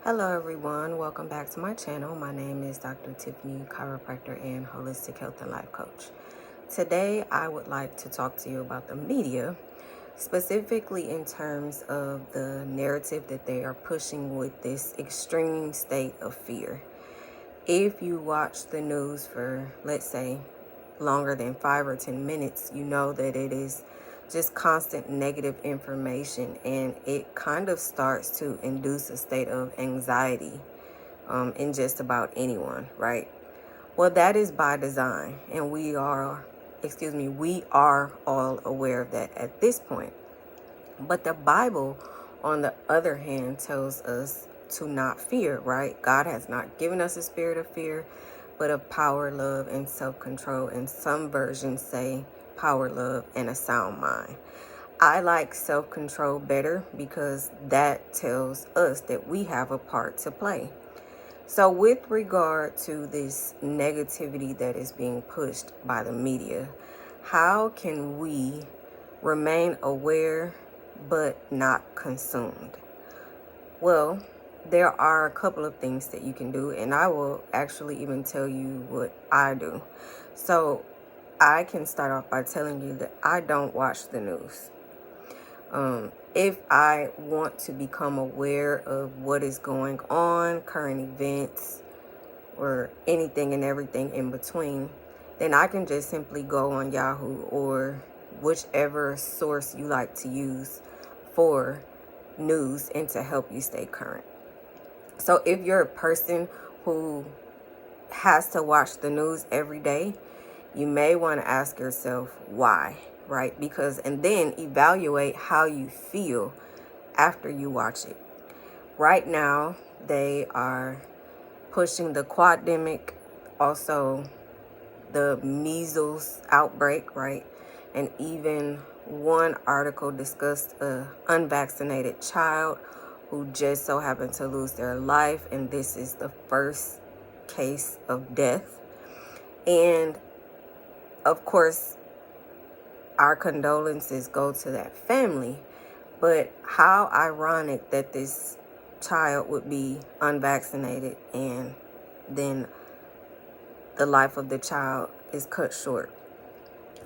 Hello everyone, welcome back to my channel. My name is Dr. Tiffany, chiropractor and holistic health and life coach. Today I would like to talk to you about the media, specifically in terms of the narrative that they are pushing with this extreme state of fear. If you watch the news for, let's say, longer than 5 or 10 minutes, you know that it is just constant negative information, and it kind of starts to induce a state of anxiety in just about anyone, right? Well, that is by design, and we are all aware of that at this point. But the Bible, on the other hand, tells us to not fear, right? God has not given us a spirit of fear, but of power, love, and self-control. And some versions say power, love, and a sound mind. I like self-control better because that tells us that we have a part to play. So with regard to this negativity that is being pushed by the media, how can we remain aware but not consumed? Well, there are a couple of things that you can do, and I will actually even tell you what I do. So I can start off by telling you that I don't watch the news. If I want to become aware of what is going on, current events, or anything and everything in between, then I can just simply go on Yahoo or whichever source you like to use for news and to help you stay current. So if you're a person who has to watch the news every day, you may want to ask yourself why, right? And then evaluate how you feel after you watch it. Right now, they are pushing the quademic, also the measles outbreak, right? And even one article discussed a unvaccinated child who just so happened to lose their life, and this is the first case of death. And of course, our condolences go to that family, but how ironic that this child would be unvaccinated and then the life of the child is cut short.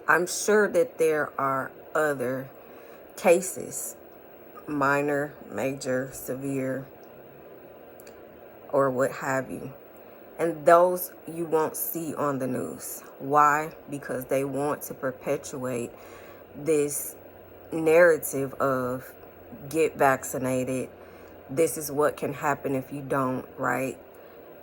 I'm sure that there are other cases, minor, major, severe, or what have you. And those you won't see on the news. Why? Because they want to perpetuate this narrative of get vaccinated. This is what can happen if you don't, right?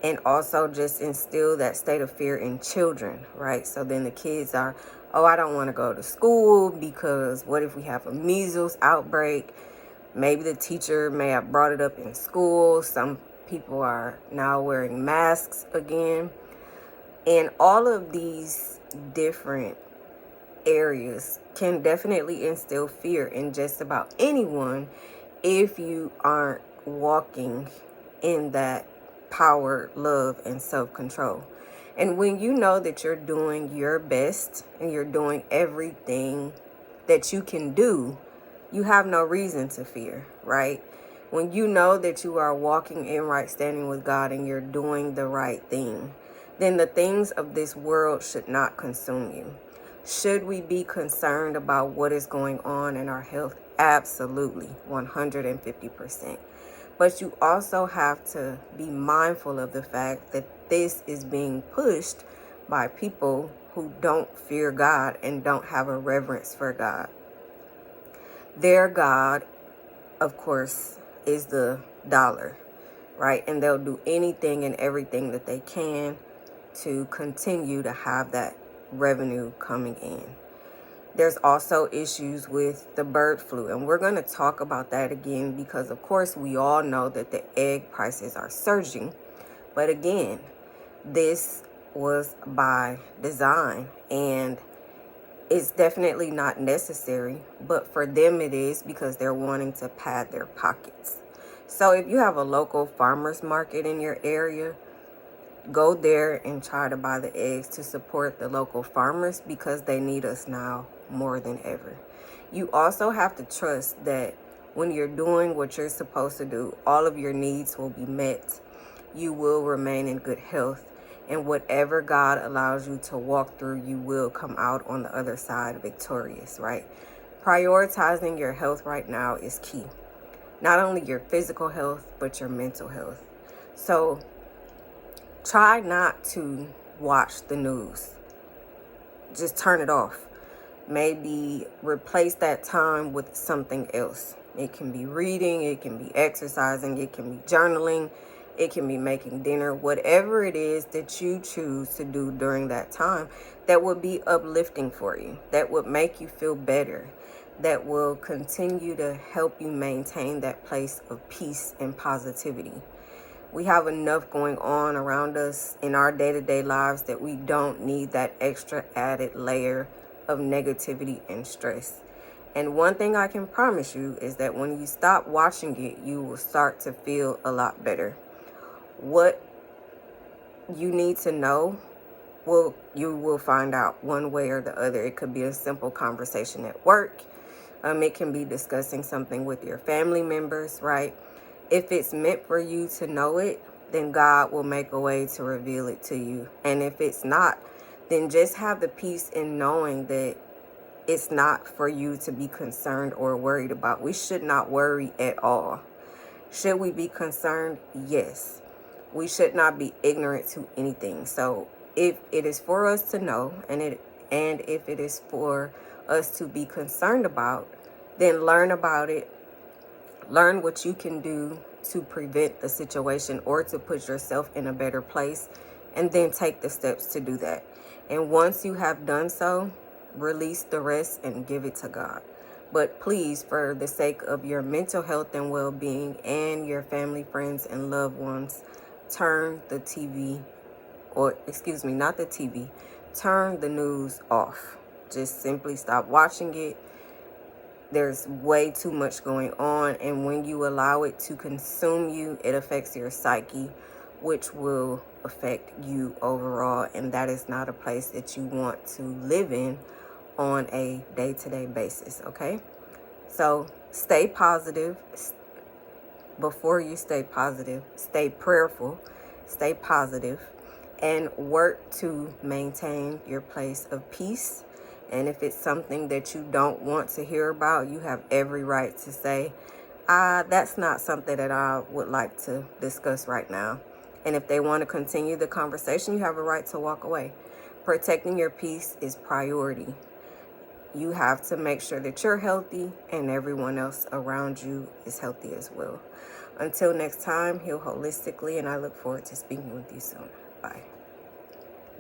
And also just instill that state of fear in children, right? So then the kids are, oh, I don't want to go to school because what if we have a measles outbreak? Maybe the teacher may have brought it up in school. Some people are now wearing masks again. And all of these different areas can definitely instill fear in just about anyone if you aren't walking in that power, love, and self-control. And when you know that you're doing your best and you're doing everything that you can do, you have no reason to fear, right? When you know that you are walking in right standing with God and you're doing the right thing, then the things of this world should not consume you. Should we be concerned about what is going on in our health? Absolutely, 150%. But you also have to be mindful of the fact that this is being pushed by people who don't fear God and don't have a reverence for God. Their God, of course, is the dollar, right? And they'll do anything and everything that they can to continue to have that revenue coming in. There's also issues with the bird flu, and we're going to talk about that again because, of course, we all know that the egg prices are surging. But again, this was by design, and it's definitely not necessary, but for them it is because they're wanting to pad their pockets. So if you have a local farmers market in your area, go there and try to buy the eggs to support the local farmers because they need us now more than ever. You also have to trust that when you're doing what you're supposed to do, all of your needs will be met. You will remain in good health. And whatever God allows you to walk through, you will come out on the other side victorious, right? Prioritizing your health right now is key. Not only your physical health, but your mental health. So try not to watch the news. Just turn it off. Maybe replace that time with something else. It can be reading, it can be exercising, it can be journaling, it can be making dinner, whatever it is that you choose to do during that time that would be uplifting for you, that would make you feel better, that will continue to help you maintain that place of peace and positivity. We have enough going on around us in our day-to-day lives that we don't need that extra added layer of negativity and stress. And one thing I can promise you is that when you stop watching it, you will start to feel a lot better. What you need to know, well, you will find out one way or the other. It could be a simple conversation at work. It can be discussing something with your family members, right? If it's meant for you to know it, then God will make a way to reveal it to you. And if it's not, then just have the peace in knowing that it's not for you to be concerned or worried about. We should not worry at all. Should we be concerned? Yes. We should not be ignorant to anything. So if it is for us to know, and if it is for us to be concerned about, then learn about it. Learn what you can do to prevent the situation or to put yourself in a better place, and then take the steps to do that. And once you have done so, release the rest and give it to God. But please, for the sake of your mental health and well-being and your family, friends, and loved ones, turn the TV, or excuse me, not the TV, turn the news off. Just simply stop watching it. There's way too much going on, and when you allow it to consume you, it affects your psyche, which will affect you overall, and that is not a place that you want to live in on a day-to-day basis, okay? So stay positive. Before you stay positive, stay prayerful, stay positive, and work to maintain your place of peace. And if it's something that you don't want to hear about, you have every right to say, that's not something that I would like to discuss right now. And if they want to continue the conversation, you have a right to walk away. Protecting your peace is priority. You have to make sure that you're healthy and everyone else around you is healthy as well. Until next time, heal holistically, and I look forward to speaking with you soon. Bye.